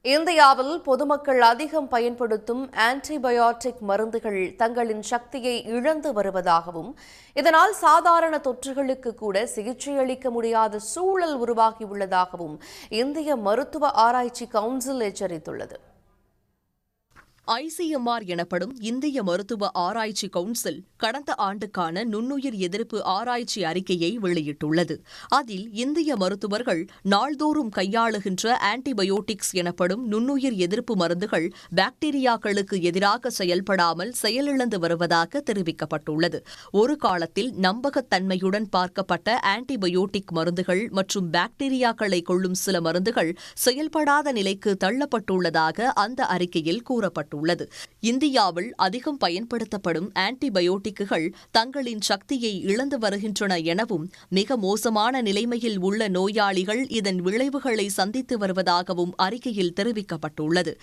இந்தியாவில் பொதுமக்கள் அதிகம் பயன்படுத்தும் ஆன்டிபயோட்டிக் மருந்துகள் தங்களின் சக்தியை இழந்து வருவதாகவும், இதனால் சாதாரண தொற்றுகளுக்கு கூட சிகிச்சை அளிக்க முடியாத சூழல் உருவாகியுள்ளதாகவும் இந்திய மருத்துவ ஆராய்ச்சி கவுன்சில் எச்சரித்துள்ளது. ICMR எனப்படும் இந்திய மருத்துவ ஆராய்ச்சி கவுன்சில் கடந்த ஆண்டுக்கான நுண்ணுயிர் எதிர்ப்பு ஆராய்ச்சி அறிக்கையை வெளியிட்டுள்ளது. அதில் இந்திய மருத்துவர்கள் நாள்தோறும் கையாளுகின்ற ஆன்டிபயோட்டிக்ஸ் எனப்படும் நுண்ணுயிர் எதிர்ப்பு மருந்துகள் பாக்டீரியாக்களுக்கு எதிராக செயல்படாமல் செயலிழந்து வருவதாக தெரிவிக்கப்பட்டுள்ளது. ஒரு காலத்தில் நம்பகத்தன்மையுடன் பார்க்கப்பட்ட ஆன்டிபயோட்டிக் மருந்துகள் மற்றும் பாக்டீரியாக்களை கொள்ளும் சில மருந்துகள் செயல்படாத நிலைக்கு தள்ளப்பட்டுள்ளதாக அந்த அறிக்கையில் கூறப்பட்டுள்ளது. இந்தியாவில் அதிகம் பயன்படுத்தப்படும் ஆன்டிபயோட்டிக்குகள் தங்களின் சக்தியை இழந்து வருகின்றன எனவும், மிக மோசமான நிலைமையில் உள்ள நோயாளிகள் இதன் விளைவுகளை சந்தித்து வருவதாகவும் அறிக்கையில் தெரிவிக்கப்பட்டுள்ளது.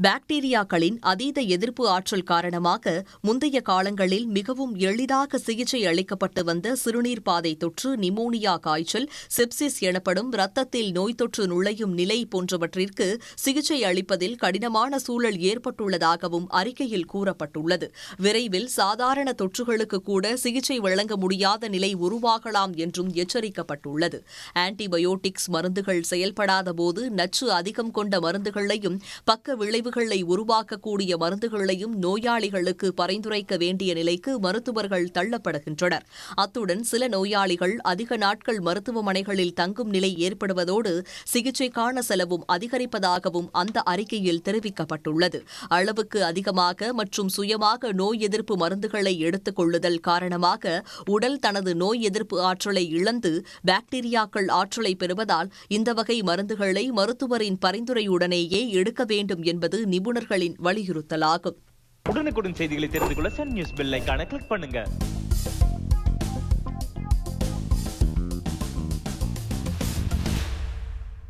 பாக்டீரியாக்களின் அதீத எதிர்ப்பு ஆற்றல் காரணமாக முந்தைய காலங்களில் மிகவும் எளிதாக சிகிச்சை அளிக்கப்பட்டு வந்த சிறுநீர் பாதை தொற்று, நிமோனியா காய்ச்சல், செப்சிஸ் எனப்படும் இரத்தத்தில் நோய் தொற்று நுழையும் நிலை போன்றவற்றிற்கு சிகிச்சை அளிப்பதில் கடினமான சூழல் ஏற்பட்டுள்ளதாகவும் அறிக்கையில் கூறப்பட்டுள்ளது. விரைவில் சாதாரண தொற்றுகளுக்கு கூட சிகிச்சை வழங்க முடியாத நிலை உருவாகலாம் என்றும் எச்சரிக்கப்பட்டுள்ளது. ஆன்டிபயோட்டிக்ஸ் மருந்துகள் செயல்படாதபோது நச்சு அதிகம் கொண்ட மருந்துகளையும் பக்க விளைவுகளை உருவாக்கக்கூடிய மருந்துகளையும் நோயாளிகளுக்கு பரிந்துரைக்க வேண்டிய நிலைக்கு மருத்துவர்கள் தள்ளப்படுகின்றனர். அத்துடன் சில நோயாளிகள் அதிக நாட்கள் மருத்துவமனைகளில் தங்கும் நிலை ஏற்படுவதோடு சிகிச்சைக்கான செலவும் அதிகரிப்பதாகவும் அந்த அறிக்கையில் தெரிவிக்கப்பட்டுள்ளது. அளவுக்கு அதிகமாக மற்றும் சுயமாக நோய் எதிர்ப்பு மருந்துகளை எடுத்துக் கொள்ளுதல் காரணமாக உடல் தனது நோய் எதிர்ப்பு ஆற்றலை இழந்து பாக்டீரியாக்கள் ஆற்றலை பெறுவதால் இந்த வகை மருந்துகளை மருத்துவரின் பரிந்துரையுடனேயே எடுக்க வேண்டும் என்பது நிபுணர்களின் வலியுறுத்தலாகும். உடனுக்குடன் செய்திகளை தெரிந்து கொள்ள சன் நியூஸ் பெல் ஐகானை கிளிக் பண்ணுங்க.